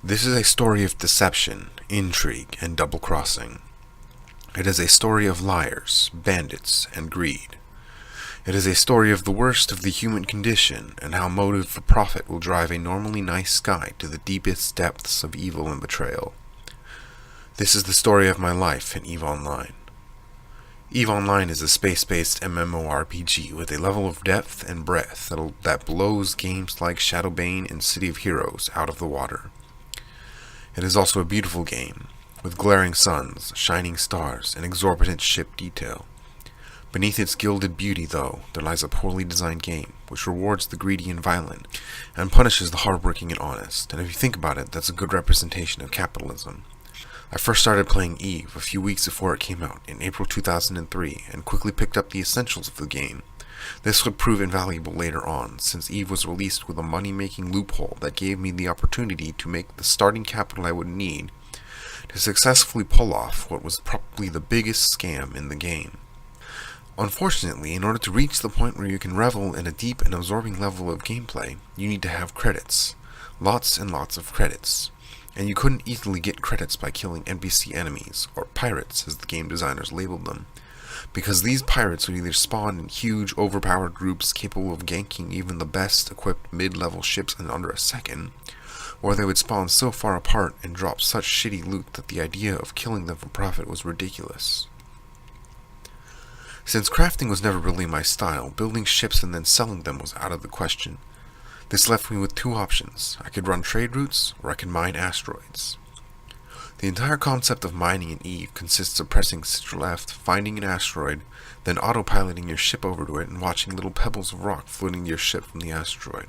This is a story of deception, intrigue, and double-crossing. It is a story of liars, bandits, and greed. It is a story of the worst of the human condition and how motive for profit will drive a normally nice guy to the deepest depths of evil and betrayal. This is the story of my life in EVE Online. EVE Online is a space-based MMORPG with a level of depth and breadth that blows games like Shadowbane and City of Heroes out of the water. It is also a beautiful game, with glaring suns, shining stars, and exorbitant ship detail. Beneath its gilded beauty, though, there lies a poorly designed game, which rewards the greedy and violent, and punishes the hardworking and honest, and if you think about it, that's a good representation of capitalism. I first started playing EVE a few weeks before it came out, in April 2003, and quickly picked up the essentials of the game. This would prove invaluable later on, since EVE was released with a money-making loophole that gave me the opportunity to make the starting capital I would need to successfully pull off what was probably the biggest scam in the game. Unfortunately, in order to reach the point where you can revel in a deep and absorbing level of gameplay, you need to have credits. Lots and lots of credits. And you couldn't easily get credits by killing NPC enemies, or pirates as the game designers labeled them, because these pirates would either spawn in huge, overpowered groups capable of ganking even the best-equipped mid-level ships in under a second, or they would spawn so far apart and drop such shitty loot that the idea of killing them for profit was ridiculous. Since crafting was never really my style, building ships and then selling them was out of the question. This left me with two options. I could run trade routes, or I could mine asteroids. The entire concept of mining in EVE consists of pressing Ctrl F, finding an asteroid, then autopiloting your ship over to it and watching little pebbles of rock floating to your ship from the asteroid.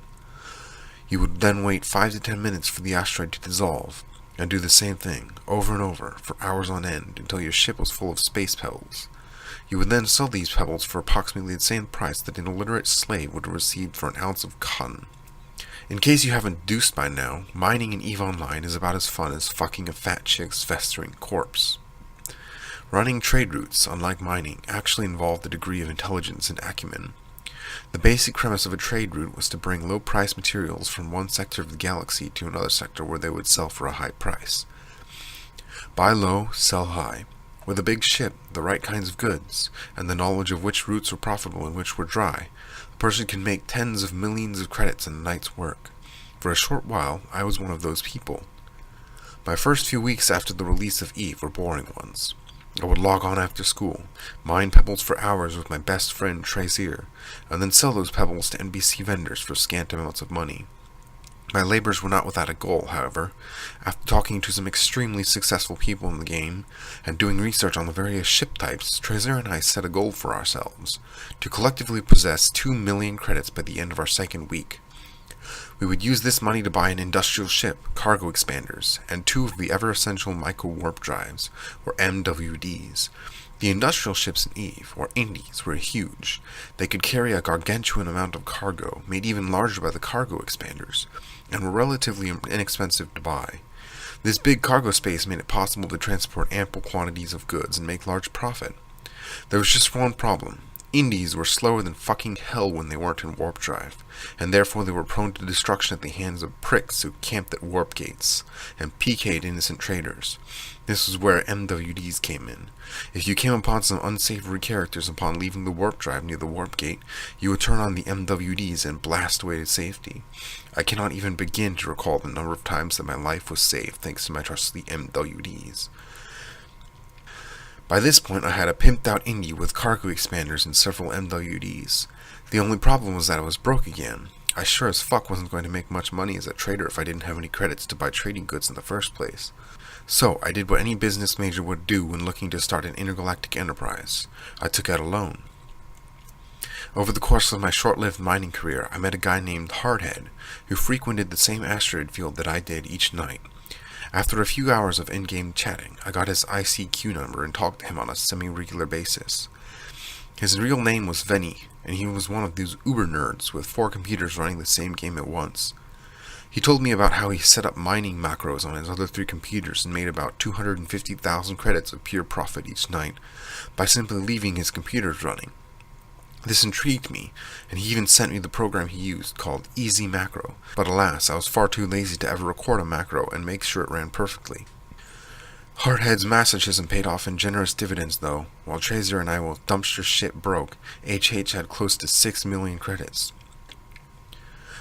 You would then wait 5 to 10 minutes for the asteroid to dissolve, and do the same thing, over and over, for hours on end, until your ship was full of space pebbles. You would then sell these pebbles for approximately the same price that an illiterate slave would have received for an ounce of cotton. In case you haven't deduced by now, mining in EVE Online is about as fun as fucking a fat chick's festering corpse. Running trade routes, unlike mining, actually involved a degree of intelligence and acumen. The basic premise of a trade route was to bring low-priced materials from one sector of the galaxy to another sector where they would sell for a high price. Buy low, sell high. With a big ship, the right kinds of goods, and the knowledge of which routes were profitable and which were dry, a person can make tens of millions of credits in a night's work. For a short while, I was one of those people. My first few weeks after the release of EVE were boring ones. I would log on after school, mine pebbles for hours with my best friend Trazier, and then sell those pebbles to NPC vendors for scant amounts of money. My labors were not without a goal, however. After talking to some extremely successful people in the game, and doing research on the various ship types, Trazer and I set a goal for ourselves, to collectively possess 2 million credits by the end of our second week. We would use this money to buy an industrial ship, cargo expanders, and 2 of the ever-essential micro-warp drives, or MWDs. The industrial ships in EVE, or indies, were huge. They could carry a gargantuan amount of cargo, made even larger by the cargo expanders, and were relatively inexpensive to buy. This big cargo space made it possible to transport ample quantities of goods and make large profit. There was just one problem. Indies were slower than fucking hell when they weren't in warp drive, and therefore they were prone to destruction at the hands of pricks who camped at warp gates and PK'd innocent traders. This was where MWDs came in. If you came upon some unsavory characters upon leaving the warp drive near the warp gate, you would turn on the MWDs and blast away to safety. I cannot even begin to recall the number of times that my life was saved thanks to my trusty MWDs. By this point, I had a pimped-out indie with cargo expanders and several MWDs. The only problem was that I was broke again. I sure as fuck wasn't going to make much money as a trader if I didn't have any credits to buy trading goods in the first place. So, I did what any business major would do when looking to start an intergalactic enterprise. I took out a loan. Over the course of my short-lived mining career, I met a guy named Hardhead, who frequented the same asteroid field that I did each night. After a few hours of in-game chatting, I got his ICQ number and talked to him on a semi-regular basis. His real name was Venny, and he was one of these uber-nerds with 4 computers running the same game at once. He told me about how he set up mining macros on his other 3 computers and made about 250,000 credits of pure profit each night by simply leaving his computers running. This intrigued me, and he even sent me the program he used, called Easy Macro, but alas, I was far too lazy to ever record a macro and make sure it ran perfectly. Hardhead's masochism paid off in generous dividends though. While Tracer and I will dumpster shit broke, HH had close to 6 million credits.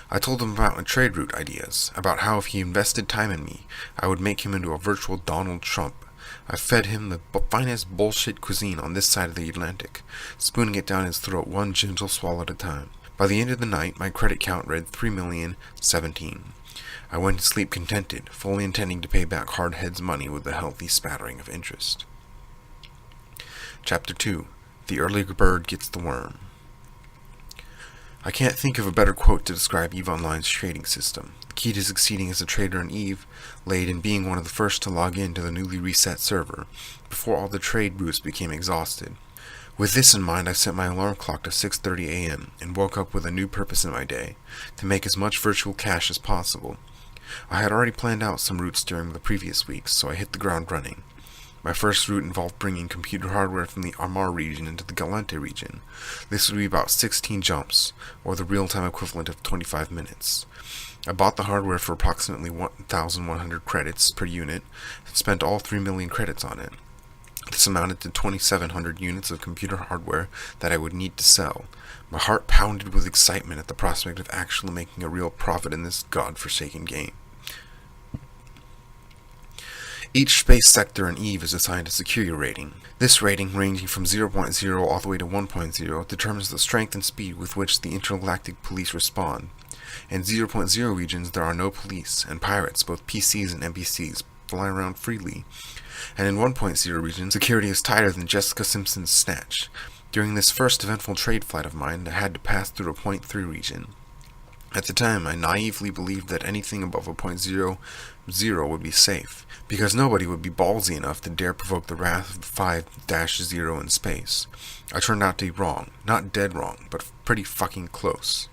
I told him about my trade route ideas, about how if he invested time in me, I would make him into a virtual Donald Trump. I fed him the finest bullshit cuisine on this side of the Atlantic, spooning it down his throat one gentle swallow at a time. By the end of the night, my credit count read 3,017,000. I went to sleep contented, fully intending to pay back Hardhead's money with a healthy spattering of interest. Chapter 2. The Early Bird Gets the Worm. I can't think of a better quote to describe EVE Online's trading system. The key to succeeding as a trader in EVE laid in being one of the first to log in to the newly reset server, before all the trade routes became exhausted. With this in mind, I set my alarm clock to 6:30 a.m. and woke up with a new purpose in my day, to make as much virtual cash as possible. I had already planned out some routes during the previous weeks, so I hit the ground running. My first route involved bringing computer hardware from the Armar region into the Galente region. This would be about 16 jumps, or the real-time equivalent of 25 minutes. I bought the hardware for approximately 1,100 credits per unit, and spent all 3 million credits on it. This amounted to 2,700 units of computer hardware that I would need to sell. My heart pounded with excitement at the prospect of actually making a real profit in this godforsaken game. Each space sector in EVE is assigned a security rating. This rating, ranging from 0.0 all the way to 1.0, determines the strength and speed with which the intergalactic police respond. In 0.0 regions, there are no police, and pirates, both PCs and NPCs, fly around freely. And in 1.0 regions, security is tighter than Jessica Simpson's snatch. During this first eventful trade flight of mine, I had to pass through a 0.3 region. At the time, I naively believed that anything above a 0.00 would be safe, because nobody would be ballsy enough to dare provoke the wrath of 5-0 in space. I turned out to be wrong. Not dead wrong, but pretty fucking close.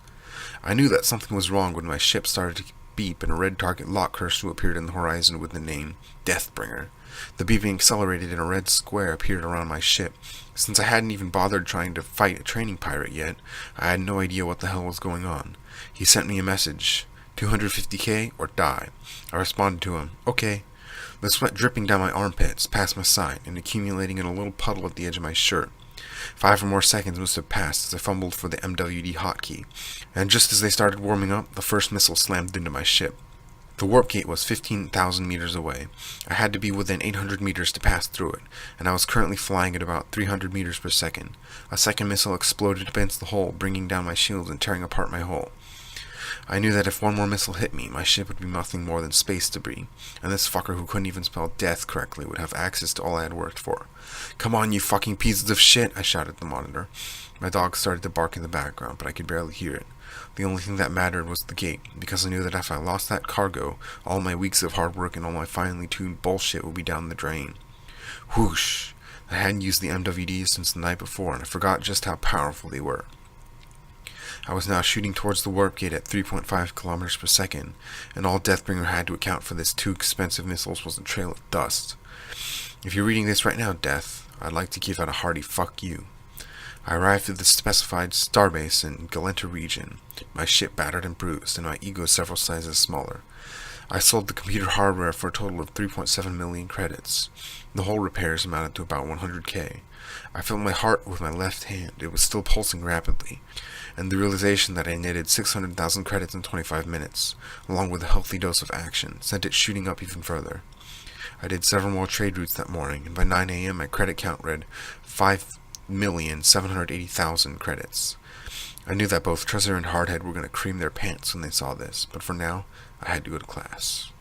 I knew that something was wrong when my ship started to beep and a red target lock cursor appeared in the horizon with the name Deathbringer. The beeping accelerated and a red square appeared around my ship. Since I hadn't even bothered trying to fight a training pirate yet, I had no idea what the hell was going on. He sent me a message, 250k or die. I responded to him, okay. The sweat dripping down my armpits, past my side, and accumulating in a little puddle at the edge of my shirt. 5 or more seconds must have passed as I fumbled for the MWD hotkey, and just as they started warming up, the first missile slammed into my ship. The warp gate was 15,000 meters away. I had to be within 800 meters to pass through it, and I was currently flying at about 300 meters per second. A second missile exploded against the hull, bringing down my shields and tearing apart my hull. I knew that if one more missile hit me, my ship would be nothing more than space debris, and this fucker who couldn't even spell death correctly would have access to all I had worked for. Come on, you fucking pieces of shit, I shouted at the monitor. My dog started to bark in the background, but I could barely hear it. The only thing that mattered was the gate, because I knew that if I lost that cargo, all my weeks of hard work and all my finely tuned bullshit would be down the drain. Whoosh! I hadn't used the MWDs since the night before, and I forgot just how powerful they were. I was now shooting towards the warp gate at 3.5 kilometers per second, and all Deathbringer had to account for this 2 expensive missiles was a trail of dust. If you're reading this right now, Death, I'd like to give out a hearty fuck you. I arrived at the specified starbase in Galenta region, my ship battered and bruised, and my ego several sizes smaller. I sold the computer hardware for a total of 3.7 million credits. The whole repairs amounted to about 100k. I felt my heart with my left hand. It was still pulsing rapidly, and the realization that I netted 600,000 credits in 25 minutes, along with a healthy dose of action, sent it shooting up even further. I did several more trade routes that morning, and by 9 a.m. my credit count read 5,780,000 credits. I knew that both Trezor and Hardhead were going to cream their pants when they saw this, but for now, I had to go to class.